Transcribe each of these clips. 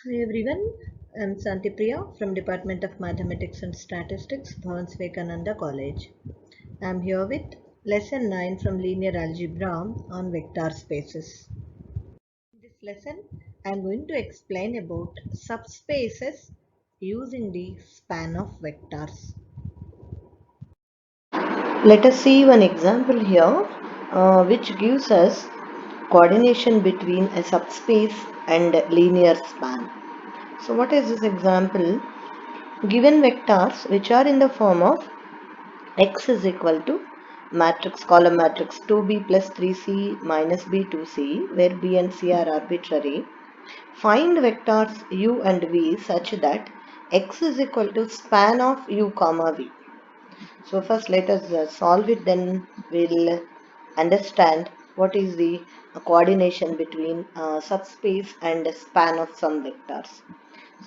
Hi everyone, I'm Santi Priya from Department of Mathematics and Statistics, Bhavans Vivekananda College. I'm here with Lesson 9 from Linear Algebra on vector spaces. In this lesson, I'm going to explain about subspaces using the span of vectors. Let us see one example here which gives us coordination between a subspace and linear span. So what is this example? Given vectors which are in the form of x is equal to matrix column matrix 2b plus 3c minus b 2c, where b and c are arbitrary. Find vectors u and v such that x is equal to span of u comma v. So first let us solve it, then we'll understand what is the coordination between subspace and span of some vectors.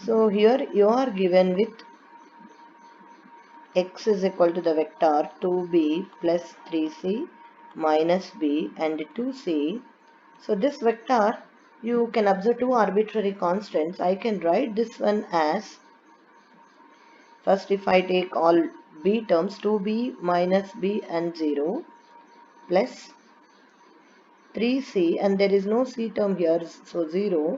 So here you are given with x is equal to the vector 2b plus 3c minus b and 2c. So this vector, you can observe two arbitrary constants. I can write this one as, first if I take all b terms, 2b minus b and 0 plus 3c, and there is no c term here, so 0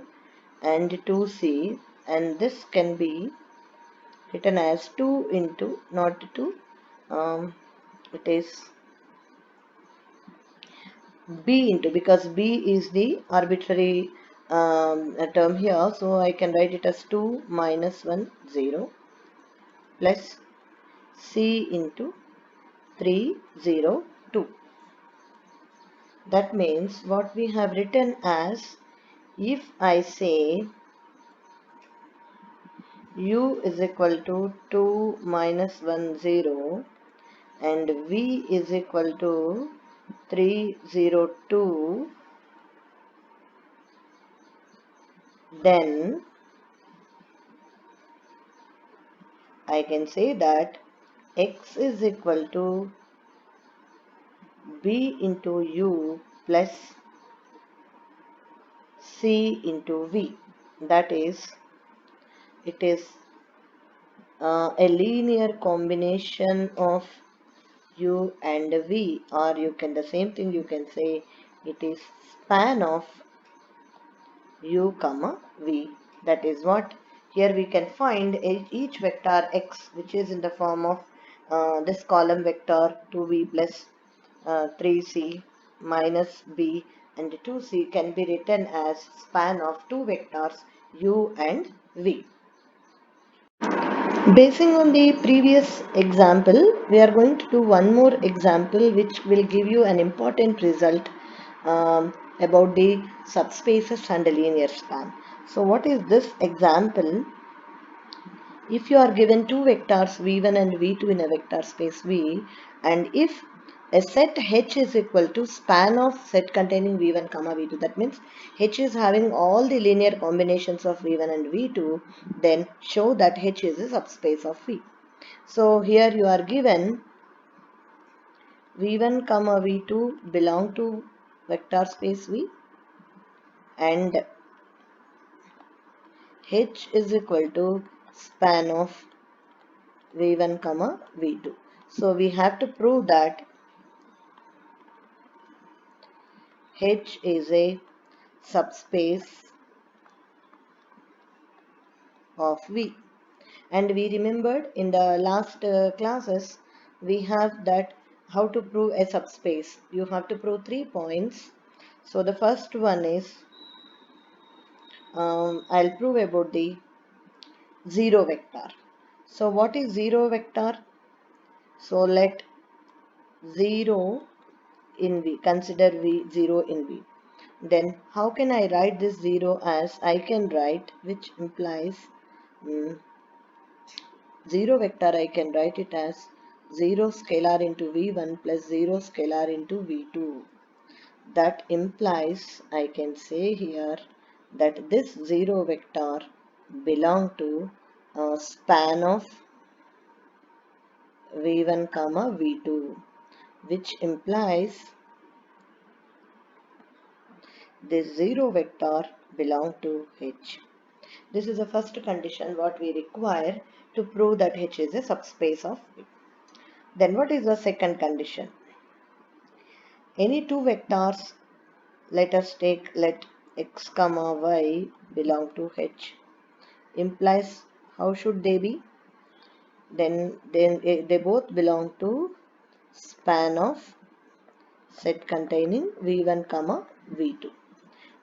and 2c, and this can be written as 2 into, not 2, it is b into, because b is the arbitrary term here, so I can write it as 2 minus 1 0 plus c into 3 0 2. That means what we have written as, if I say u is equal to 2 minus 1 0 and v is equal to 3 0 2, then I can say that x is equal to b into u plus c into v. That is, it is a linear combination of u and v, or you can, the same thing you can say, it is span of u comma v. That is what here we can find each vector x which is in the form of this column vector 2b plus 3c minus b and 2c can be written as span of two vectors u and v. Basing on the previous example, we are going to do one more example which will give you an important result about the subspaces and the linear span. So what is this example? If you are given two vectors v1 and v2 in a vector space V, and if a set H is equal to span of set containing v1 comma v2, that means H is having all the linear combinations of v1 and v2, then show that H is a subspace of V. So here you are given v1 comma v2 belong to vector space V, and H is equal to span of v1 comma v2. So we have to prove that H is a subspace of V. And we remembered in the last classes, we have that how to prove a subspace. You have to prove 3 points. So the first one is, I'll prove about the zero vector. So what is zero vector? So let 0 in V, consider V 0 in V. Then how can I write this 0 as, I can write, which implies 0 vector, I can write it as 0 scalar into V1 plus 0 scalar into V2. That implies, I can say here, that this 0 vector belong to a span of V1 comma V2, which implies this 0 vector belong to H. This is the first condition what we require to prove that H is a subspace of V. Then what is the second condition? Any two vectors, let x comma y belong to H, implies how should they be? Then they both belong to span of set containing V1 comma V2.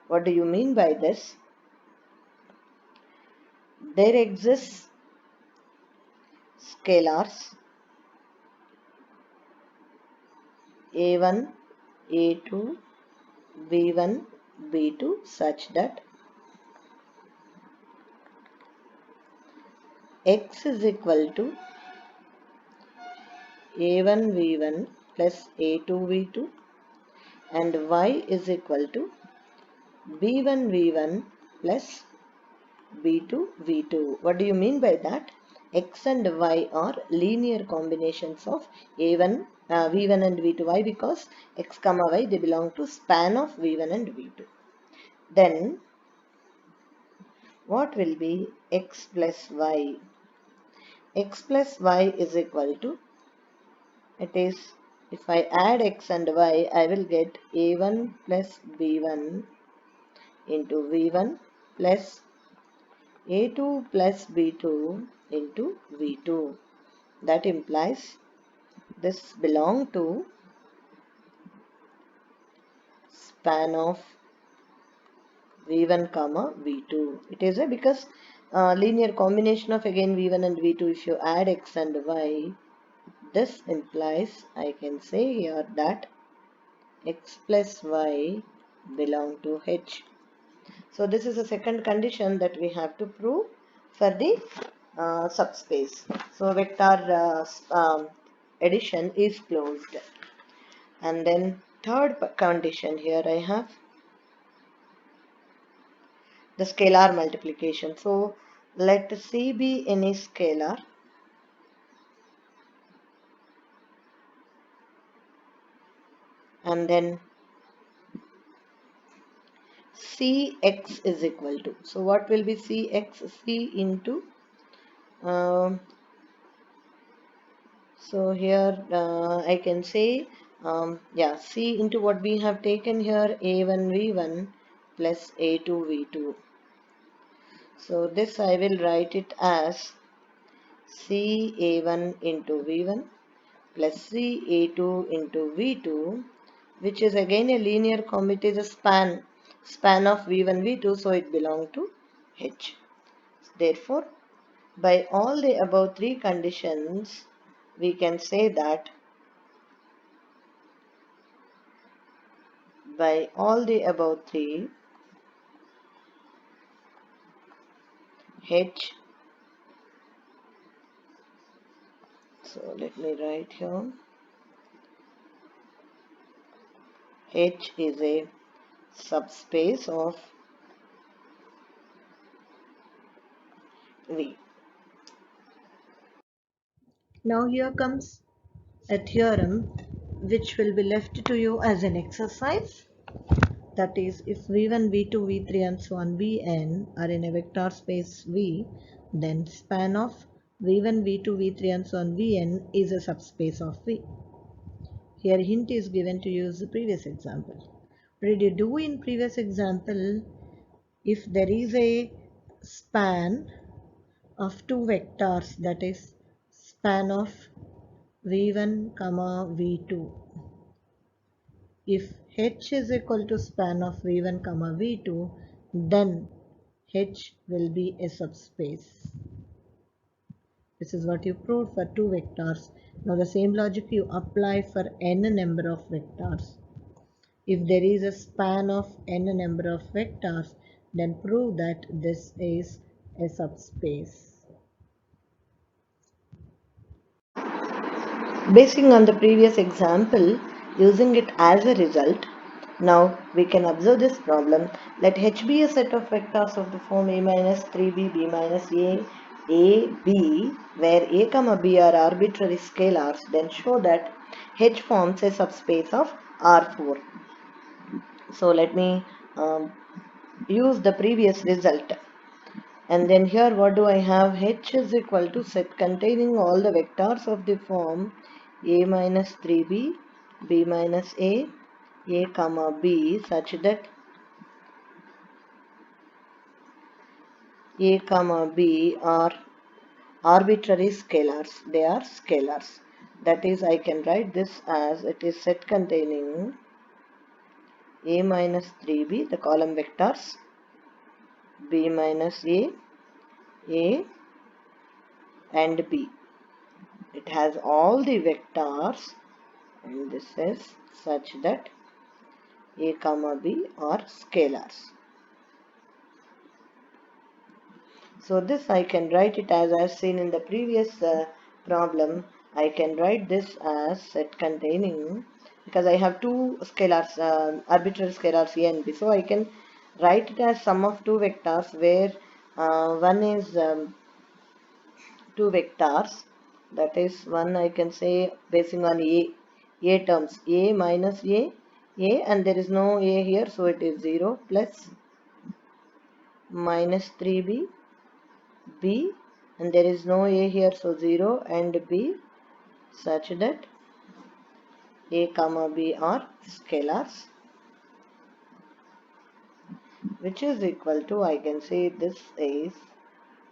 What do you mean by this? There exists scalars A1, A2, B1, B2 such that x is equal to A1 V1 plus A2 V2 and y is equal to B1 V1 plus B2 V2. What do you mean by that? X and y are linear combinations of A1, V1 and V2. Why? Because x comma y, they belong to span of V1 and V2. Then what will be x plus y? X plus y is equal to, it is, if I add x and y, I will get A1 plus B1 into V1 plus A2 plus B2 into V2. That implies this belong to span of V1 comma V2. It is a because linear combination of again V1 and V2. If you add x and y, this implies I can say here that x plus y belong to H. So this is the second condition that we have to prove for the subspace. So vector addition is closed. And then third condition here I have the scalar multiplication. So let C be any scalar and then Cx is equal to. So what will be Cx? C into so here I can say C into what we have taken here, A1 V1 plus A2 V2. So this I will write it as C A1 into V1 plus C A2 into V2, which is again a linear combination. It is a span of V1 V2, so it belongs to H. Therefore, by all the above three conditions, we can say that by all the above three, H, so let me write here, H is a subspace of V. Now here comes a theorem which will be left to you as an exercise. That is, if V1, V2, V3 and so on Vn are in a vector space V, then span of V1, V2, V3 and so on Vn is a subspace of V. Here hint is given to use the previous example. What did you do in previous example? If there is a span of two vectors, that is span of V1 comma V2, if H is equal to span of V1 comma V2, then H will be a subspace. This is what you proved for two vectors. Now the same logic you apply for n number of vectors. If there is a span of n number of vectors, then prove that this is a subspace. Basing on the previous example, using it as a result, now we can observe this problem. Let H be a set of vectors of the form A minus 3B, B minus A, B, where A comma B are arbitrary scalars, then show that H forms a subspace of R4. So let me use the previous result. And then here what do I have? H is equal to set containing all the vectors of the form a minus 3b, b minus a comma b, such that a comma b are arbitrary scalars. They are scalars. That is, I can write this as it is set containing a minus 3b, the column vectors, b minus a and b. It has all the vectors, and this is such that a comma b are scalars. So this I can write it as I have seen in the previous problem. I can write this as set containing, because I have two scalars, arbitrary scalars a and b. So I can write it as sum of two vectors where one is two vectors, that is one I can say basing on a terms, a minus a, and there is no a here, so it is 0 plus minus 3b b, and there is no a here, so 0 and b, such that a comma b are scalars, which is equal to, I can say this is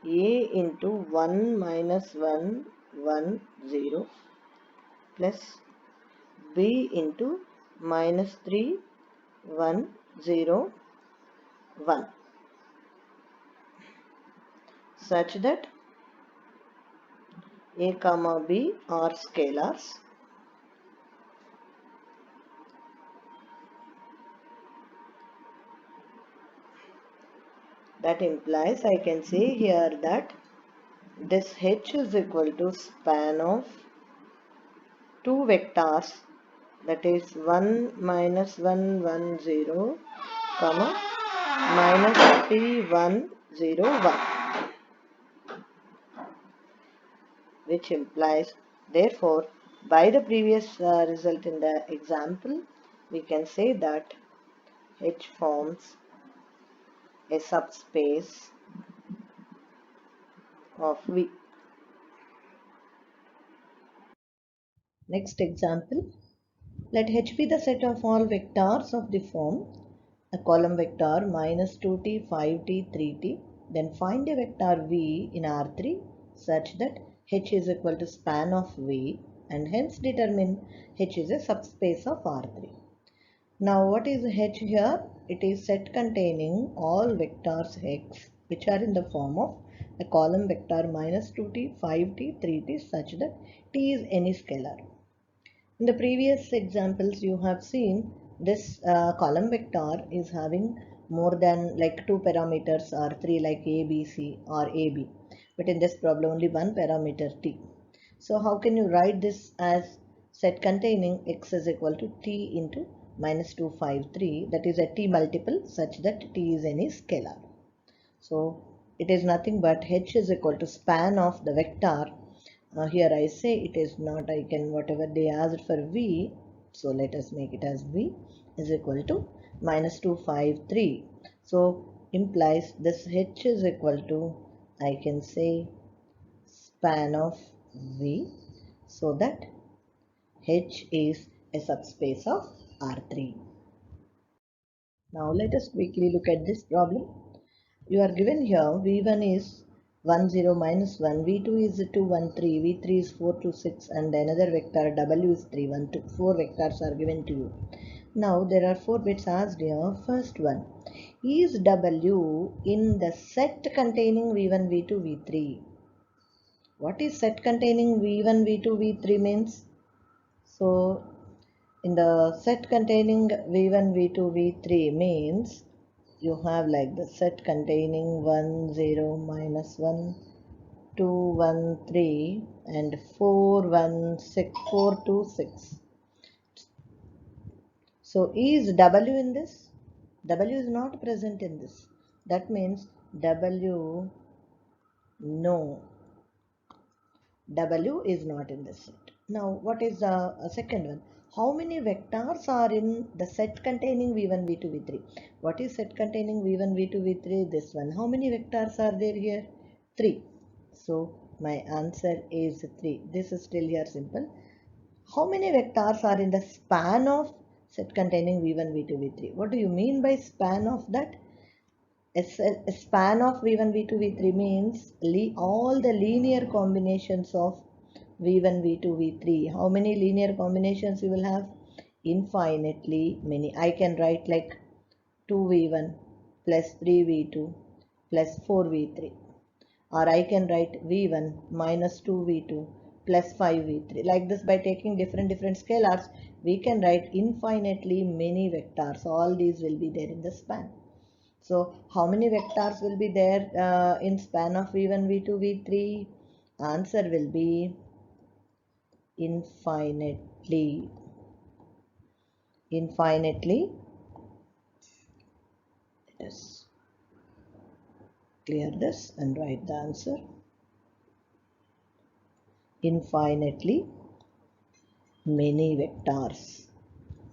a into 1 minus 1 1 0 plus b into minus 3 1 0 1, such that a comma b are scalars. That implies I can say here that this h is equal to span of two vectors, that is 1 minus 1 1 0 comma minus 3 1 0 1, which implies, therefore, by the previous result in the example, we can say that H forms a subspace of V. Next example, let H be the set of all vectors of the form a column vector minus 2t, 5t, 3t. Then find a vector V in R3 such that H is equal to span of V, and hence determine H is a subspace of R3. Now what is H here? It is set containing all vectors X which are in the form of a column vector minus 2t, 5t, 3t, such that t is any scalar. In the previous examples you have seen this column vector is having more than like two parameters or three, like a, b, c or a, b. But in this problem only one parameter t. So how can you write this as set containing x is equal to t into minus 2, 5, 3, that is a t multiple such that t is any scalar. So it is nothing but h is equal to span of the vector. Here I say it is not, I can whatever they asked for v, so let us make it as v is equal to minus 2, 5, 3. So implies this h is equal to, I can say, span of v, so that H is a subspace of R3. Now let us quickly look at this problem. You are given here V1 is 1 0 minus 1, V2 is 2 1 3, V3 is 4 2 6, and another vector W is 3 1 2. Four vectors are given to you. Now there are four bits asked here. First one, is W in the set containing V1 V2 V3? What is set containing V1 V2 V3 means? So in the set containing V1 V2 V3 means you have like the set containing 1 0 minus 1 2 1 3 and 4 1 6 4 2 6. So is W in this? W is not present in this. That means W, no, W is not in this set. Now what is the second one? how many vectors are in the set containing v1, v2, v3? What is set containing v1, v2, v3? This one. How many vectors are there here? 3. So my answer is 3. This is still here simple. How many vectors are in the span of set containing v1, v2, v3? What do you mean by span of that? A span of v1, v2, v3 means all the linear combinations of v1, v2, v3. How many linear combinations you will have? Infinitely many. I can write like 2v1 plus 3v2 plus 4v3, or I can write v1 minus 2v2 plus 5v3. Like this, by taking different scalars, we can write infinitely many vectors. All these will be there in the span. So how many vectors will be there in span of v1, v2, v3? Answer will be infinitely. Infinitely. Let us clear this and write the answer. Infinitely many vectors.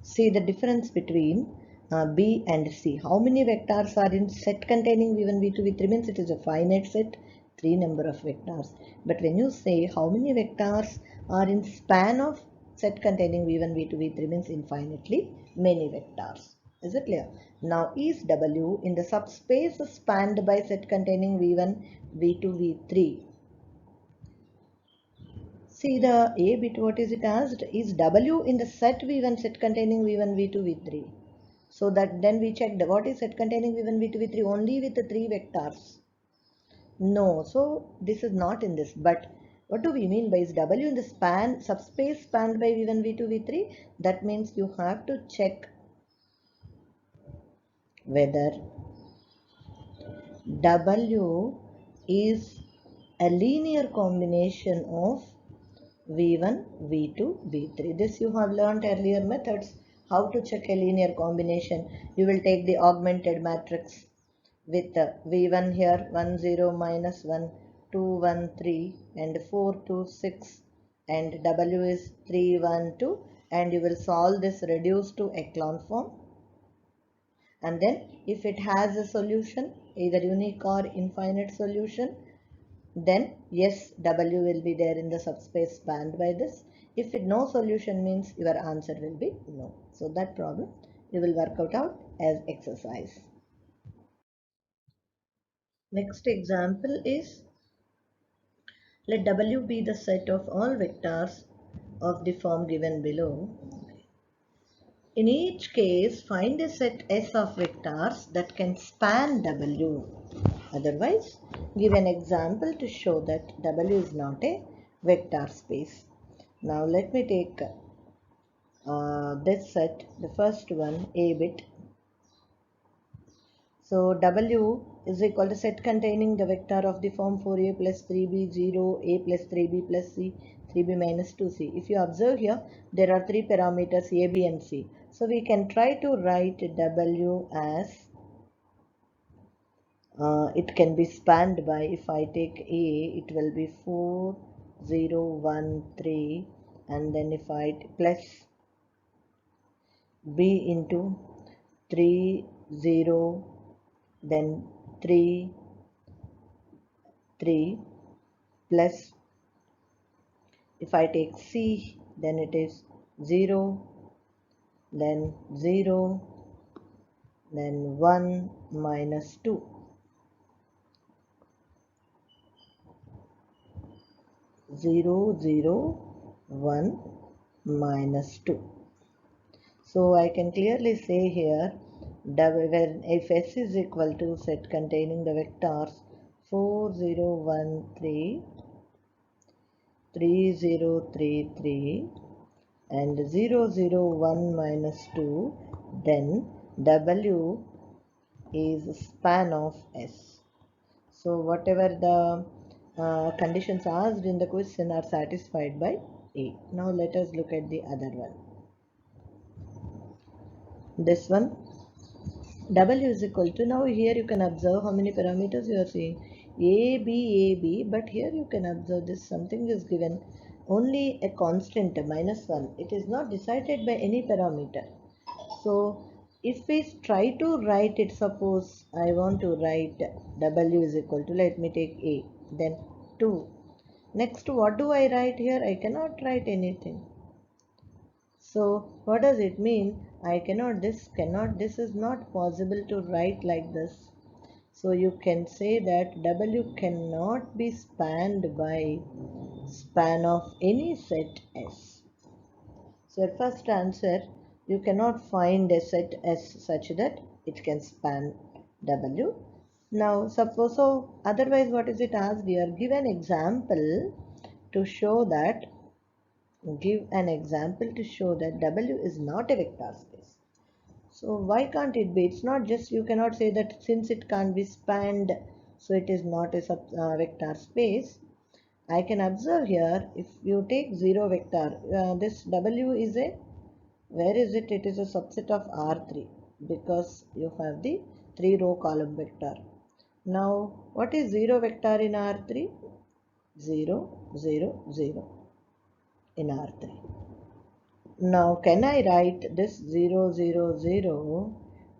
See the difference between B and C. How many vectors are in set containing v1, v2, v3 means it is a finite set, 3 number of vectors. But when you say how many vectors are in span of set containing v1, v2, v3 means infinitely many vectors. Is it clear? Now is W in the subspace spanned by set containing v1, v2, v3? See the A bit, what is it asked? Is W in the set V1 set containing V1, V2, V3? So that then we checked what is set containing V1, V2, V3 only with the 3 vectors. No, so this is not in this. But what do we mean by is W in the span, subspace spanned by V1, V2, V3? That means you have to check whether W is a linear combination of v1, v2, v3. This you have learnt earlier methods. How to check a linear combination? You will take the augmented matrix with v1 here 1 0 minus 1 2 1 3 and 4 2 6 and w is 3 1 2, and you will solve this reduced to echelon form. And then if it has a solution, either unique or infinite solution, then yes, W will be there in the subspace spanned by this. If it no solution means your answer will be no. So that problem you will work out as exercise. Next example is, let W be the set of all vectors of the form given below. In each case, find a set S of vectors that can span W. Otherwise, give an example to show that W is not a vector space. Now let me take this set, the first one, A bit. So W is equal to set containing the vector of the form 4A plus 3B 0, A plus 3B plus C, 3B minus 2C. If you observe here, there are 3 parameters A, B and C. So we can try to write W as, it can be spanned by, if I take A, it will be 4, 0, 1, 3, and then if I plus B into 3, 0, then 3, 3 plus, if I take C, then it is 0, then 0, then 1 minus 2. 0, 0, 1 minus 2. So I can clearly say here, when if S is equal to set containing the vectors 4, 0, 1, 3, 3, 0, 3, 3 and 0, 0, 1 minus 2, then W is span of S. So whatever the conditions asked in the question are satisfied by A. Now let us look at the other one. This one, W is equal to, now here you can observe how many parameters you are seeing. A, B, but here you can observe this, something is given only a constant minus 1. It is not decided by any parameter. So if we try to write it, suppose I want to write W is equal to, let me take A, then 2. Next, what do I write here? I cannot write anything. So what does it mean? This is not possible to write like this. So you can say that W cannot be spanned by span of any set S. So at first answer, you cannot find a set S such that it can span W. Now suppose, so otherwise what is it asked here? Give an example to show that W is not a vector space. So why can't it be? It's not just, you cannot say that since it can't be spanned, so it is not a vector space. I can observe here, if you take 0 vector, this W is a, where is it? It is a subset of R3 because you have the 3 row column vector. Now, what is 0 vector in R3? 0, 0, 0 in R3. Now, can I write this 0, 0, 0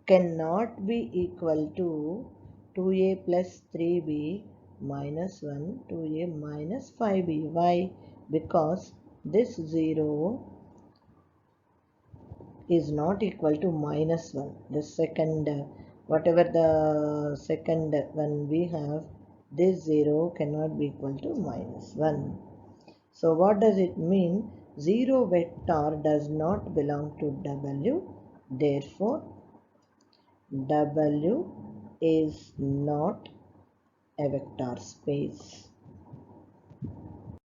cannot be equal to 2a plus 3b minus 1, 2a minus 5b. Why? Because this 0 is not equal to minus 1. The second, whatever the second one we have, this 0 cannot be equal to minus 1. So what does it mean? 0 vector does not belong to W. Therefore, W is not a vector space.